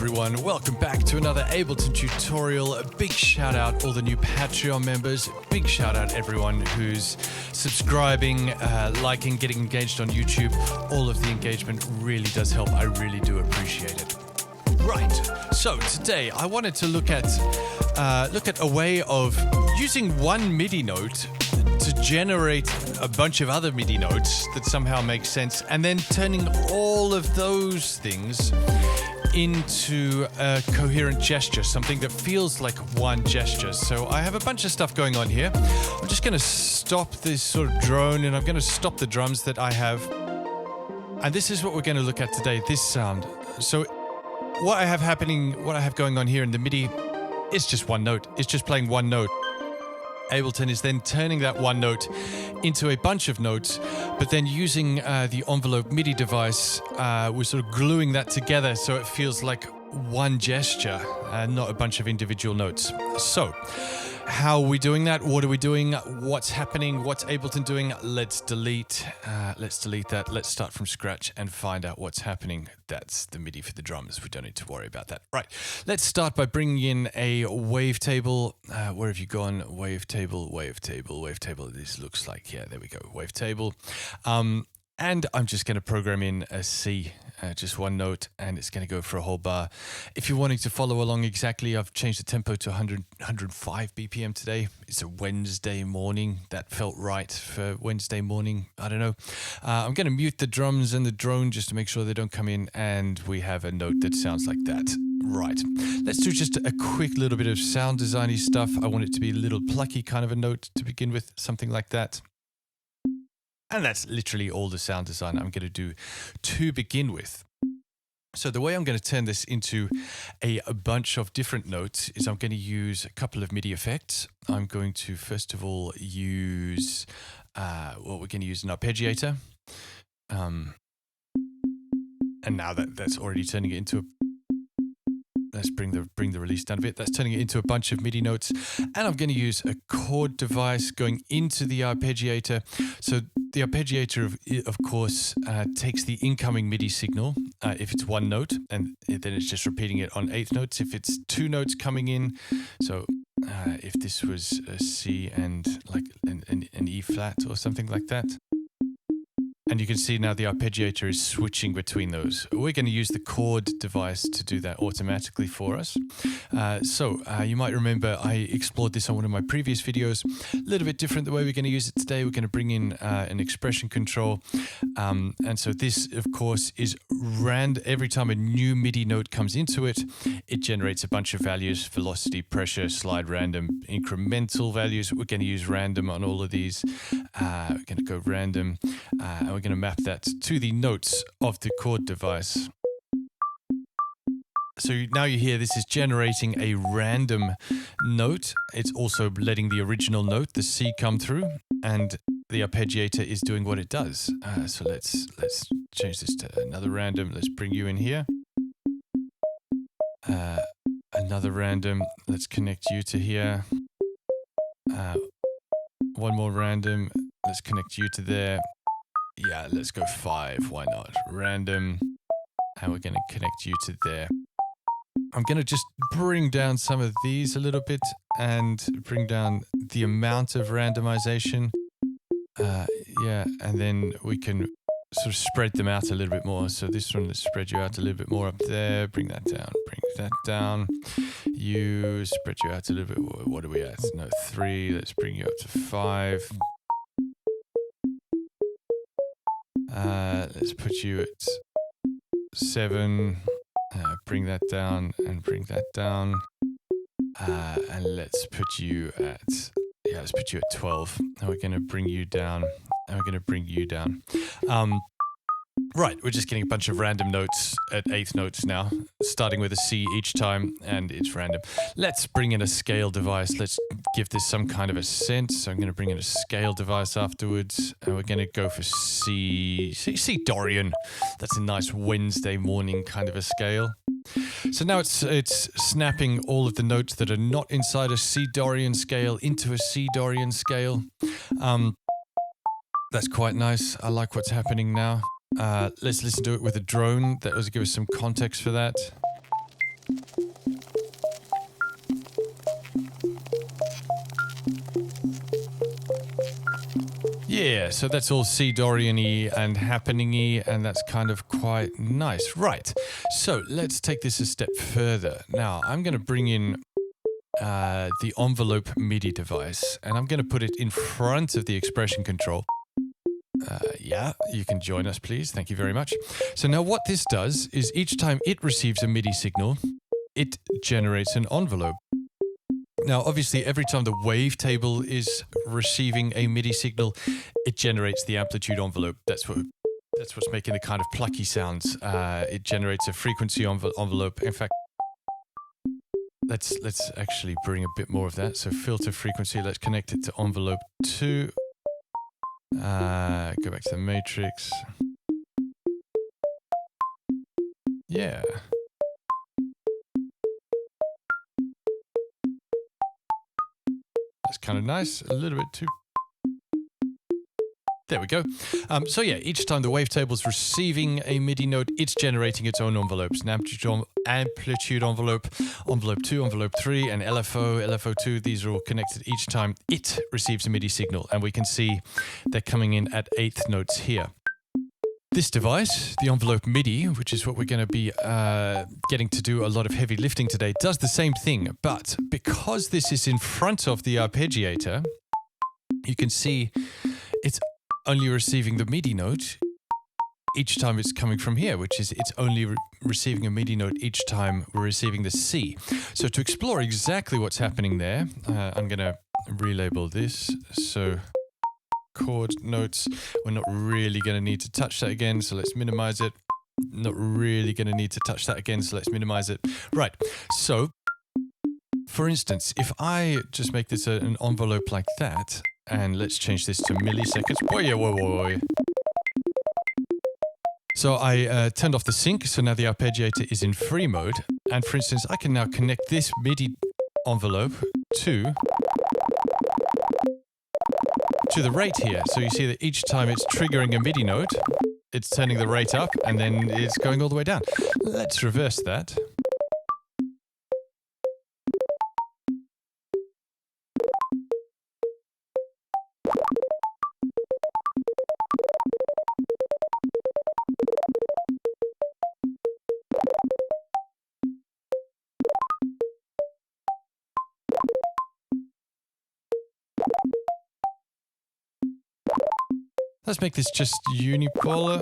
everyone, welcome back to another Ableton tutorial. A big shout out all the new Patreon members, big shout out everyone who's subscribing, liking, getting engaged on YouTube. All of the engagement really does help, I really do appreciate it. Right, so today I wanted to look at a way of using one MIDI note to generate a bunch of other MIDI notes that somehow make sense, and then turning all of those things into a coherent gesture, something that feels like one gesture. So I have a bunch of stuff going on here. I'm just going to stop this sort of drone, and I'm going to stop the drums that I have. And this is what we're going to look at today, this sound. So what I have going on here in the MIDI is just one note. It's just playing one note. Ableton is then turning that one note into a bunch of notes, but then using the envelope MIDI device, we're sort of gluing that together so it feels like one gesture, not a bunch of individual notes. So, how are we doing that? What are we doing? What's happening? What's Ableton doing? Let's delete that. Let's start from scratch and find out what's happening. That's the MIDI for the drums. We don't need to worry about that. Right. Let's start by bringing in a wavetable. Where have you gone? Wavetable. This looks like, yeah, there we go. Wavetable. And I'm just going to program in a C, just one note, and it's going to go for a whole bar. If you're wanting to follow along exactly, I've changed the tempo to 105 BPM today. It's a Wednesday morning. That felt right for Wednesday morning. I don't know. I'm going to mute the drums and the drone just to make sure they don't come in, and we have a note that sounds like that. Right. Let's do just a quick little bit of sound designy stuff. I want it to be a little plucky kind of a note to begin with, something like that. And that's literally all the sound design I'm going to do to begin with. So the way I'm going to turn this into a bunch of different notes is I'm going to use a couple of MIDI effects. I'm going to first of all use, we're going to use an arpeggiator. And now that's already turning it into a... Let's bring the release down a bit. That's turning it into a bunch of MIDI notes. And I'm going to use a chord device going into the arpeggiator. So the arpeggiator, of course, takes the incoming MIDI signal if it's one note, and then it's just repeating it on eighth notes. If it's two notes coming in, so if this was a C and like an E flat or something like that. And you can see now the arpeggiator is switching between those. We're going to use the chord device to do that automatically for us. So you might remember I explored this on one of my previous videos. A little bit different the way we're going to use it today. We're going to bring in an expression control. And so this, of course, is every time a new MIDI note comes into it, it generates a bunch of values: velocity, pressure, slide, random, incremental values. We're going to use random on all of these. We're going to go random. And we're going to map that to the notes of the chord device. So now you hear this is generating a random note. It's also letting the original note, the C, come through, and the arpeggiator is doing what it does. So let's change this to another random. Let's bring you in here. Another random. Let's connect you to here. One more random. Let's connect you to there. Yeah, let's go 5. Why not? Random. And we're going to connect you to there. I'm going to just bring down some of these a little bit and bring down the amount of randomization. Yeah, and then we can sort of spread them out a little bit more. So this one, let's spread you out a little bit more up there. Bring that down. Bring that down. You spread you out a little bit. What are we at? No, 3. Let's bring you up to 5. Let's put you at 7. Bring that down and bring that down. And let's put you at 12. And we're going to bring you down. And we're going to bring you down. Right, we're just getting a bunch of random notes at eighth notes now, starting with a C each time, and it's random. Let's bring in a scale device. Let's give this some kind of a sense. So I'm going to bring in a scale device afterwards, and we're going to go for C Dorian. That's a nice Wednesday morning kind of a scale. So now it's snapping all of the notes that are not inside a C Dorian scale into a C Dorian scale. That's quite nice. I like what's happening now. Let's listen to it with a drone. That will give us some context for that. Yeah, so that's all C Dorian-y and happening-y, and that's kind of quite nice. Right, so let's take this a step further. Now, I'm going to bring in the envelope MIDI device, and I'm going to put it in front of the expression control. Yeah, you can join us, please. Thank you very much. So now what this does is each time it receives a MIDI signal, it generates an envelope. Now, obviously, every time the wavetable is receiving a MIDI signal, it generates the amplitude envelope. That's what's making the kind of plucky sounds. It generates a frequency envelope. In fact, let's actually bring a bit more of that. So filter frequency. Let's connect it to envelope 2. Go back to the matrix. Yeah. That's kind of nice. A little bit too. There we go. So yeah, each time the wavetable is receiving a MIDI note, it's generating its own envelopes. An amplitude envelope, envelope 2, envelope 3, and LFO, LFO2. These are all connected each time it receives a MIDI signal. And we can see they're coming in at 8th notes here. This device, the envelope MIDI, which is what we're going to be getting to do a lot of heavy lifting today, does the same thing. But because this is in front of the arpeggiator, you can see it's only receiving the MIDI note each time it's coming from here, which is it's only receiving a MIDI note each time we're receiving the C. So to explore exactly what's happening there, I'm going to relabel this. So chord notes, we're not really going to need to touch that again, so let's minimize it. Not really going to need to touch that again, so let's minimize it. Right, so for instance, if I just make this an envelope like that, and let's change this to milliseconds. Boy. So I turned off the sync, so now the arpeggiator is in free mode. And for instance, I can now connect this MIDI envelope to the rate here. So you see that each time it's triggering a MIDI note, it's turning the rate up, and then it's going all the way down. Let's reverse that. Let's make this just unipolar.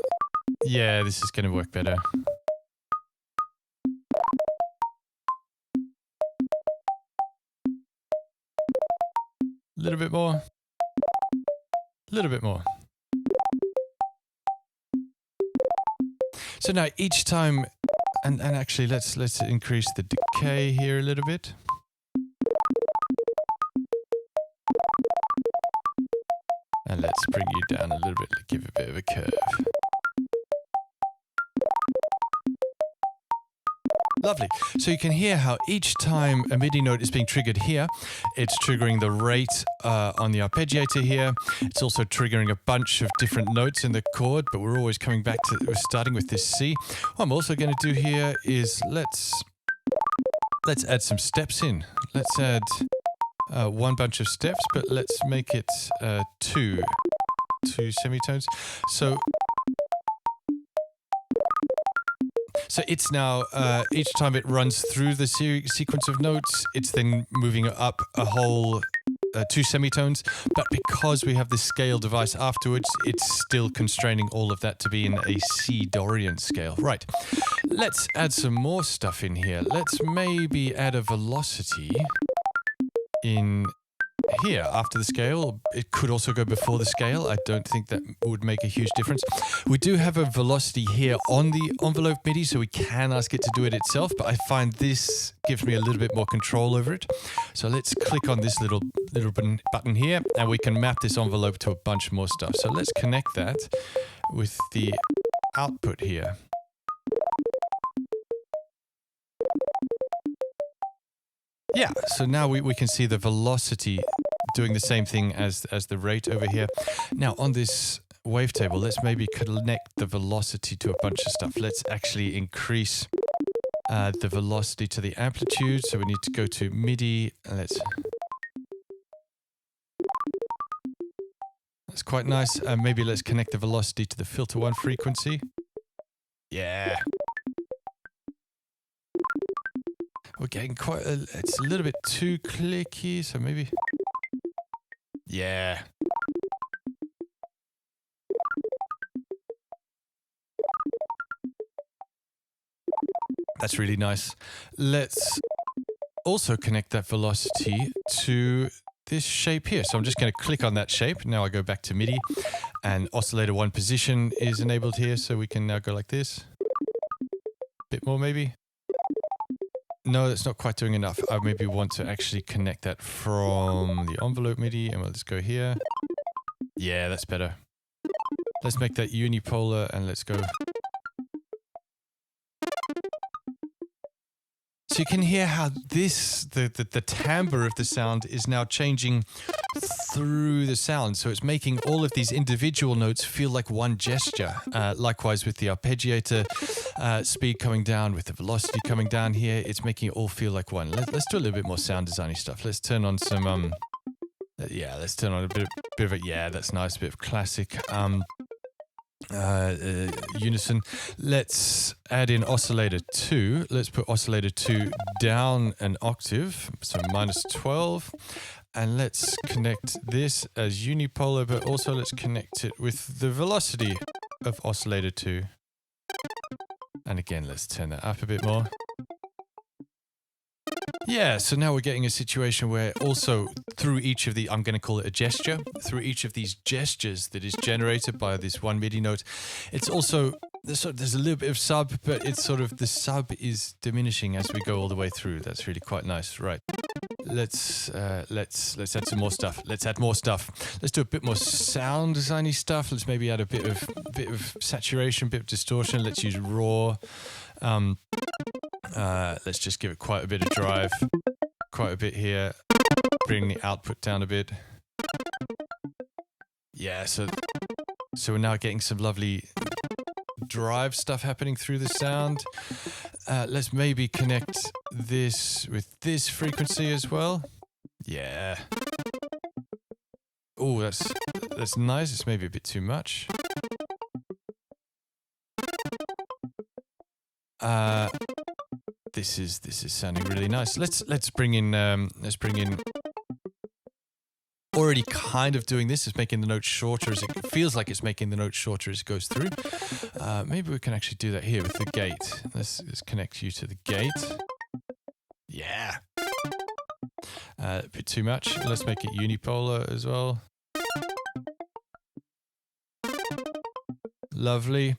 Yeah, this is going to work better. A little bit more. A little bit more. So now each time, and actually let's increase the decay here a little bit. And let's bring you down a little bit to give a bit of a curve. Lovely. So you can hear how each time a MIDI note is being triggered here, it's triggering the rate on the arpeggiator here. It's also triggering a bunch of different notes in the chord, but we're always coming back to, we're starting with this C. What I'm also going to do here is let's add some steps in. Let's add one bunch of steps, but let's make it two semitones. So it's now, each time it runs through the sequence of notes, it's then moving up a whole 2 semitones. But because we have this scale device afterwards, it's still constraining all of that to be in a C Dorian scale. Right, let's add some more stuff in here. Let's maybe add a velocity in here after the scale. It could also go before the scale. I don't think that would make a huge difference. We do have a velocity here on the envelope MIDI, so we can ask it to do it itself, but I find this gives me a little bit more control over it. So let's click on this little button here, and we can map this envelope to a bunch more stuff. So let's connect that with the output here. Yeah, so now we can see the velocity doing the same thing as the rate over here. Now on this wavetable, let's maybe connect the velocity to a bunch of stuff. Let's actually increase the velocity to the amplitude. So we need to go to MIDI and that's quite nice. Maybe let's connect the velocity to the filter 1 frequency. Yeah. We're getting quite it's a little bit too clicky, so maybe. Yeah. That's really nice. Let's also connect that velocity to this shape here. So I'm just going to click on that shape. Now I go back to MIDI and oscillator 1 position is enabled here. So we can now go like this. Bit more maybe. No, that's not quite doing enough. I maybe want to actually connect that from the envelope MIDI and we'll just go here. Yeah, that's better. Let's make that unipolar and let's go. So you can hear how the timbre of the sound is now changing through the sound. So it's making all of these individual notes feel like one gesture. Likewise with the arpeggiator speed coming down, with the velocity coming down here, it's making it all feel like one. Let's do a little bit more sound designy stuff. Let's turn on some, yeah, let's turn on a bit of a, yeah, that's nice, a bit of classic. Unison. Let's add in oscillator 2. Let's put oscillator 2 down an octave, so -12. And let's connect this as unipolar, but also let's connect it with the velocity of oscillator 2. And again, let's turn that up a bit more. Yeah, so now we're getting a situation where also through each of the, I'm going to call it a gesture, through each of these gestures that is generated by this one MIDI note, it's also, there's a little bit of sub, but it's sort of, the sub is diminishing as we go all the way through. That's really quite nice. Right. Let's add some more stuff. Let's add more stuff. Let's do a bit more sound designy stuff. Let's maybe add a bit of saturation, a bit of distortion. Let's use raw. Let's just give it quite a bit of drive, quite a bit here, bring the output down a bit. Yeah, so we're now getting some lovely drive stuff happening through the sound. Let's maybe connect this with this frequency as well. Yeah. Oh, that's nice. It's maybe a bit too much. This is sounding really nice. Let's bring in already kind of doing this is making the note shorter as it feels like it's making the note shorter as it goes through. Maybe we can actually do that here with the gate. Let's connect you to the gate. Yeah. A bit too much. Let's make it unipolar as well. Lovely.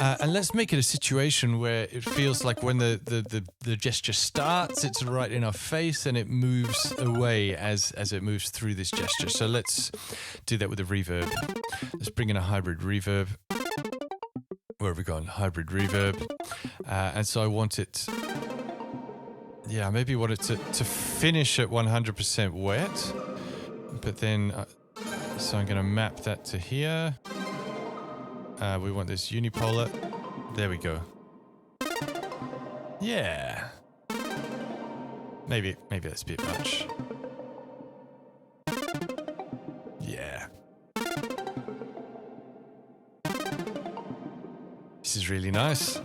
And let's make it a situation where it feels like when the gesture starts, it's right in our face and it moves away as it moves through this gesture. So let's do that with a reverb. Let's bring in a hybrid reverb. Where have we gone? Hybrid reverb. And so I want it, yeah, maybe want it to finish at 100% wet. But then, so I'm going to map that to here. We want this unipolar. There we go. Yeah. Maybe that's a bit much. Yeah. This is really nice.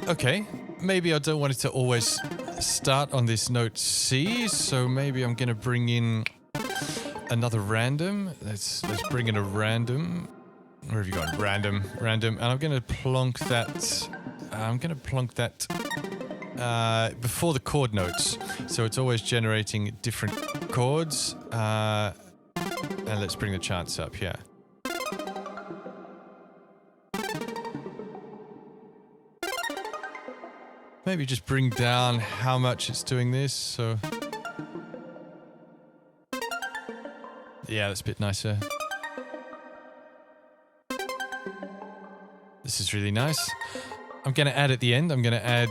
Okay. Maybe I don't want it to always start on this note C, so maybe I'm going to bring in another random. Let's bring in a random. Where have you gone? Random. And I'm going to plonk that. Before the chord notes, so it's always generating different chords. And let's bring the chants up here. Maybe just bring down how much it's doing this. So. Yeah, that's a bit nicer. This is really nice. I'm going to add at the end, I'm going to add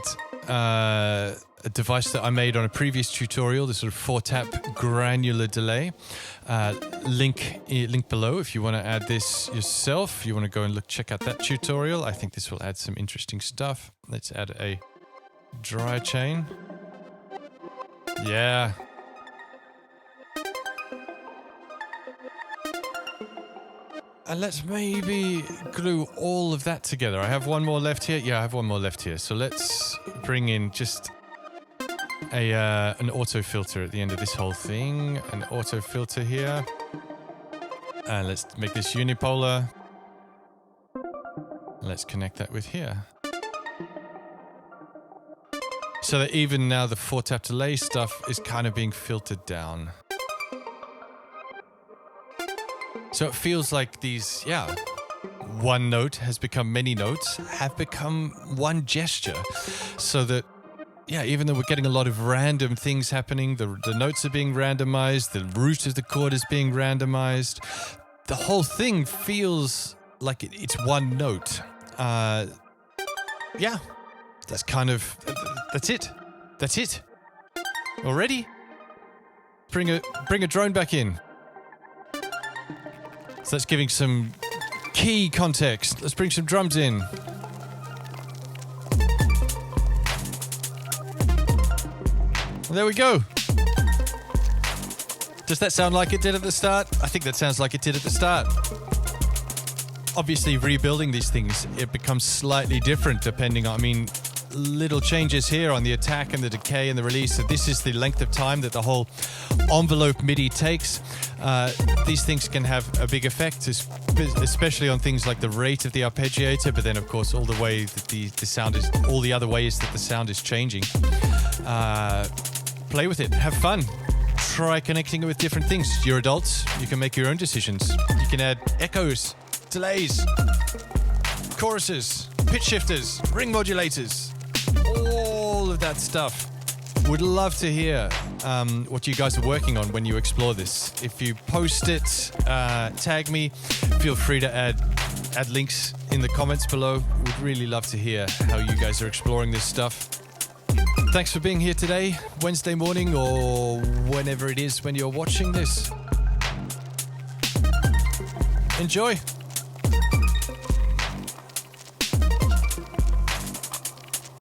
a device that I made on a previous tutorial, the sort of 4-tap granular delay. Link below if you want to add this yourself. You want to go and check out that tutorial. I think this will add some interesting stuff. Let's add a dry chain. Yeah. And let's maybe glue all of that together. I have one more left here. Yeah, I have one more left here. So let's bring in just an auto filter at the end of this whole thing. An auto filter here. And let's make this unipolar. Let's connect that with here. So that even now the 4-tap delay stuff is kind of being filtered down. So it feels like these, one note has become many notes, have become one gesture. So that, even though we're getting a lot of random things happening, the notes are being randomized, the root of the chord is being randomized, the whole thing feels like it's one note. That's kind of, that's it. That's it. Already? Bring a drone back in. So that's giving some key context. Let's bring some drums in. There we go. Does that sound like it did at the start? I think that sounds like it did at the start. Obviously, rebuilding these things, it becomes slightly different depending on, little changes here on the attack and the decay and the release. So this is the length of time that the whole envelope MIDI takes. These things can have a big effect, especially on things like the rate of the arpeggiator, but then of course all the way that the sound is, all the other ways that the sound is changing. Play with it, have fun. Try connecting it with different things. You're adults, you can make your own decisions. You can add echoes, delays, choruses, pitch shifters, ring modulators, all of that stuff. Would love to hear what you guys are working on when you explore this. If you post it, tag me. Feel free to add links in the comments below. Would really love to hear how you guys are exploring this stuff. Thanks for being here today, Wednesday morning, or whenever it is when you're watching this. Enjoy.